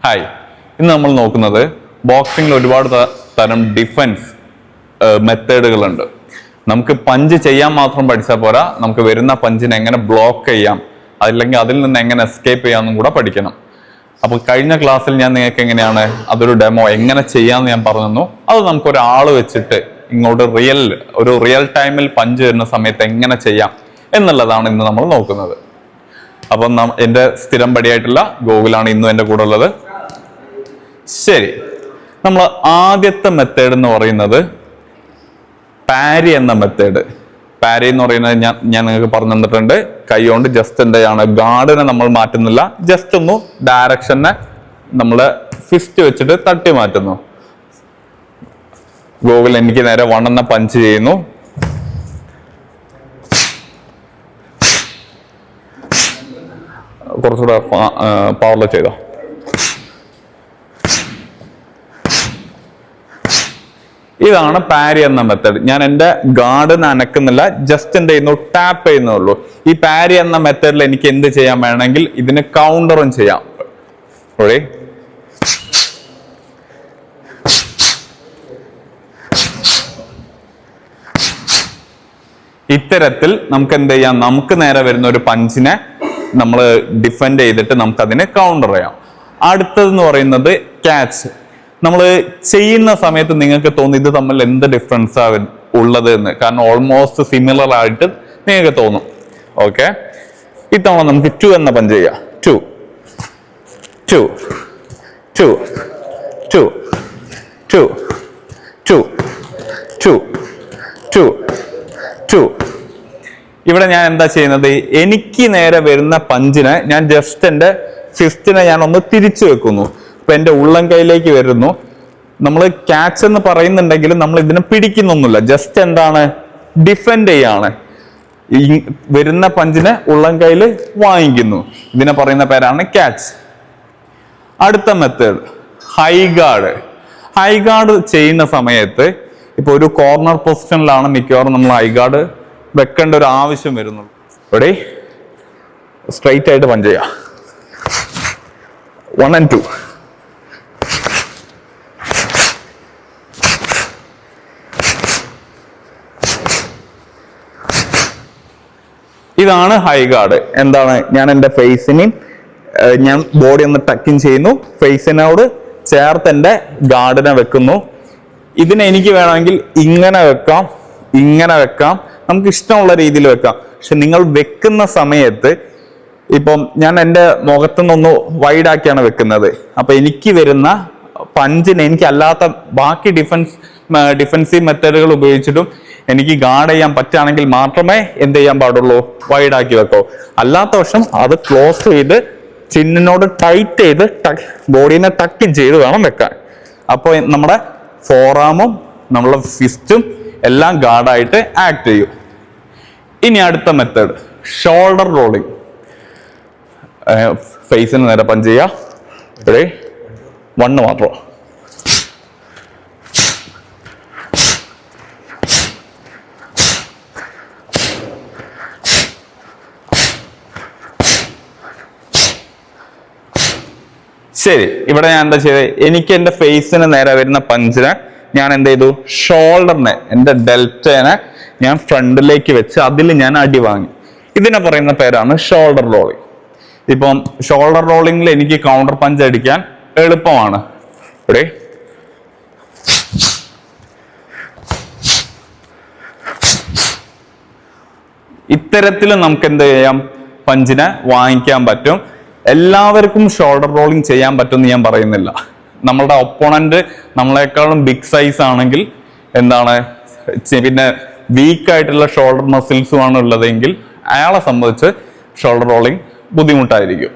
Hi, ഇന്ന് നമ്മൾ നോക്കുന്നത് ബോക്സിംഗിൽ ഒരുപാട് തരം ഡിഫൻസ് മെത്തേഡുകളുണ്ട്. നമുക്ക് പഞ്ച് ചെയ്യാൻ മാത്രം പഠിച്ചാൽ പോരാ, നമുക്ക് വരുന്ന പഞ്ചിനെ എങ്ങനെ ബ്ലോക്ക് ചെയ്യാം, അല്ലെങ്കിൽ അതിൽ നിന്ന് എങ്ങനെ എസ്കേപ്പ് ചെയ്യാമെന്നും കൂടെ പഠിക്കണം. അപ്പോൾ കഴിഞ്ഞ ക്ലാസ്സിൽ ഞാൻ നിങ്ങൾക്ക് എങ്ങനെയാണ് അതൊരു ഡെമോ എങ്ങനെ ചെയ്യാമെന്ന് ഞാൻ പറഞ്ഞു. അത് നമുക്ക് ഒരാൾ വെച്ചിട്ട് ഇങ്ങോട്ട് റിയൽ ടൈമിൽ പഞ്ച് വരുന്ന സമയത്ത് എങ്ങനെ ചെയ്യാം എന്നുള്ളതാണ് ഇന്ന് നമ്മൾ നോക്കുന്നത്. അപ്പം എൻ്റെ സ്ഥിരം പടിയായിട്ടുള്ള ഗോകുലാണ് ഇന്നും എൻ്റെ കൂടെ ഉള്ളത്. ശരി, നമ്മൾ ആദ്യത്തെ മെത്തേഡ് എന്ന് പറയുന്നത് പാരി എന്ന മെത്തേഡ്. പാരി എന്ന് പറയുന്നത് ഞാൻ നിങ്ങൾക്ക് പറഞ്ഞു തന്നിട്ടുണ്ട്. കൈ കൊണ്ട് ജസ്റ്റ് എന്താണ്, ഗാർഡിനെ നമ്മൾ മാറ്റുന്നില്ല, ജസ്റ്റ് ഒന്ന് ഡയറക്ഷനെ നമ്മൾ ഫിസ്റ്റ് വെച്ചിട്ട് തട്ടി മാറ്റുന്നു. ഗോകുൽ എനിക്ക് നേരെ വണ്ണെന്ന പഞ്ച് ചെയ്യുന്നു. കുറച്ചുകൂടെ പവറിൽ ചെയ്തോ. ഇതാണ് പാരി എന്ന മെത്തേഡ്. ഞാൻ എൻ്റെ ഗാർഡിന് അനക്കുന്നില്ല, ജസ്റ്റ് എന്ത് ചെയ്യുന്നു, ടാപ്പ് ചെയ്യുന്നുള്ളൂ. ഈ പാരി എന്ന മെത്തേഡിൽ എനിക്ക് എന്ത് ചെയ്യാൻ വേണമെങ്കിൽ ഇതിന് കൗണ്ടറും ചെയ്യാം. ഇത്തരത്തിൽ നമുക്ക് എന്ത് ചെയ്യാം, നമുക്ക് നേരെ വരുന്ന ഒരു പഞ്ചിനെ നമ്മൾ ഡിഫെൻഡ് ചെയ്തിട്ട് നമുക്ക് അതിനെ കൗണ്ടർ ചെയ്യാം. അടുത്തതെന്ന് പറയുന്നത് ക്യാച്ച്. നമ്മൾ ചെയ്യുന്ന സമയത്ത് നിങ്ങൾക്ക് തോന്നും ഇത് തമ്മിൽ എന്ത് ഡിഫറൻസ് ഉള്ളത് എന്ന്, കാരണം ഓൾമോസ്റ്റ് സിമിലർ ആയിട്ട് നിങ്ങൾക്ക് തോന്നും. ഓക്കെ, ഇത്തവണ നമുക്ക് 2 എന്ന പഞ്ച് ചെയ്യാം. 2 2 2 2 2 2 2 2 2. ഇവിടെ ഞാൻ എന്താ ചെയ്യുന്നത്, എനിക്ക് നേരെ വരുന്ന പഞ്ചിനെ ഞാൻ ജസ്റ്റ് എൻ്റെ ഫിസ്റ്റിനെ ഞാൻ ഒന്ന് തിരിച്ചു വെക്കുന്നു. ഇപ്പൊ എൻ്റെ ഉള്ളം കൈയിലേക്ക് വരുന്നു. നമ്മൾ ക്യാച്ച് എന്ന് പറയുന്നുണ്ടെങ്കിലും നമ്മൾ ഇതിനെ പിടിക്കുന്നൊന്നുമില്ല, ജസ്റ്റ് എന്താണ്, ഡിഫെൻഡ് ചെയ്യാണ്. വരുന്ന പഞ്ചിനെ ഉള്ളം കയ്യിൽ വാങ്ങിക്കുന്നു. ഇതിനെ പറയുന്ന പേരാണ് ക്യാച്ച്. അടുത്ത method high guard. High guard ചെയ്യുന്ന സമയത്ത് ഇപ്പൊ ഒരു കോർണർ പൊസിഷനിലാണ് മിക്കവാറും നമ്മൾ ഹൈ ഗാർഡ് വെക്കേണ്ട ഒരു ആവശ്യം വരുന്നുള്ളൂ. ഇവിടെ സ്ട്രൈറ്റ് ആയിട്ട് പഞ്ച് ചെയ്യാം. 1 and 2. ഇതാണ് ഹൈ ഗാർഡ്. എന്താണ്, ഞാൻ എൻ്റെ ഫേസിനെയും ഞാൻ ബോഡി ഒന്ന് ടക്കിങ് ചെയ്യുന്നു, ഫേസിനോട് ചേർത്ത് എൻ്റെ ഗാർഡിനെ വെക്കുന്നു. ഇതിനെ എനിക്ക് വേണമെങ്കിൽ ഇങ്ങനെ വെക്കാം, ഇങ്ങനെ വെക്കാം, നമുക്ക് ഇഷ്ടമുള്ള രീതിയിൽ വെക്കാം. പക്ഷെ നിങ്ങൾ വെക്കുന്ന സമയത്ത് ഇപ്പം ഞാൻ എൻ്റെ മുഖത്തുനിന്നൊന്ന് വൈഡാക്കിയാണ് വെക്കുന്നത്. അപ്പൊ എനിക്ക് വരുന്ന പഞ്ചിന് എനിക്കല്ലാത്ത ബാക്കി ഡിഫൻസീവ് മെത്തേഡുകൾ ഉപയോഗിച്ചിട്ടും എനിക്ക് ഗാർഡ് ചെയ്യാൻ പറ്റുകയാണെങ്കിൽ മാത്രമേ എന്ത് ചെയ്യാൻ പാടുള്ളൂ, വൈഡാക്കി വെക്കോ. അല്ലാത്ത പക്ഷം അത് ക്ലോസ് ചെയ്ത് ചിന്നിനോട് ടൈറ്റ് ചെയ്ത് ബോഡീനെ ടക്കിങ് ചെയ്ത് വേണം വെക്കാൻ. അപ്പോൾ നമ്മുടെ ഫോറാമും നമ്മളെ ഫിസ്റ്റും എല്ലാം ഗാർഡായിട്ട് ആക്ട് ചെയ്യും. ഇനി അടുത്ത മെത്തേഡ് ഷോൾഡർ റോളിങ്. ഫേസിന് നേരെ പഞ്ച് ചെയ്യാം. 1 മാത്രം. ശരി, ഇവിടെ ഞാൻ എന്താ ചെയ്തത്, എനിക്ക് എൻ്റെ ഫേസിന് നേരെ വരുന്ന പഞ്ചിനെ ഞാൻ എന്ത് ചെയ്തു, ഷോൾഡറിനെ, എൻ്റെ ഡെൽറ്റനെ ഞാൻ ഫ്രണ്ടിലേക്ക് വെച്ച് അതിൽ ഞാൻ അടി വാങ്ങി. ഇതിനെ പറയുന്ന പേരാണ് ഷോൾഡർ റോളിങ്. ഇപ്പം ഷോൾഡർ റോളിങ്ങിൽ എനിക്ക് കൗണ്ടർ പഞ്ച് അടിക്കാൻ എളുപ്പമാണ്. ഇവിടെ ഇത്തരത്തിൽ നമുക്ക് എന്ത് ചെയ്യാം, പഞ്ചിനെ വാങ്ങിക്കാൻ പറ്റും. എല്ലാവർക്കും ഷോൾഡർ റോളിങ് ചെയ്യാൻ പറ്റുമെന്ന് ഞാൻ പറയുന്നില്ല. നമ്മളുടെ ഒപ്പോണന്റ് നമ്മളെക്കാളും ബിഗ് സൈസ് ആണെങ്കിൽ എന്താണ്, പിന്നെ വീക്ക് ആയിട്ടുള്ള ഷോൾഡർ മസിൽസും ആണ് ഉള്ളതെങ്കിൽ അയാളെ സംബന്ധിച്ച് ഷോൾഡർ റോളിങ് ബുദ്ധിമുട്ടായിരിക്കും.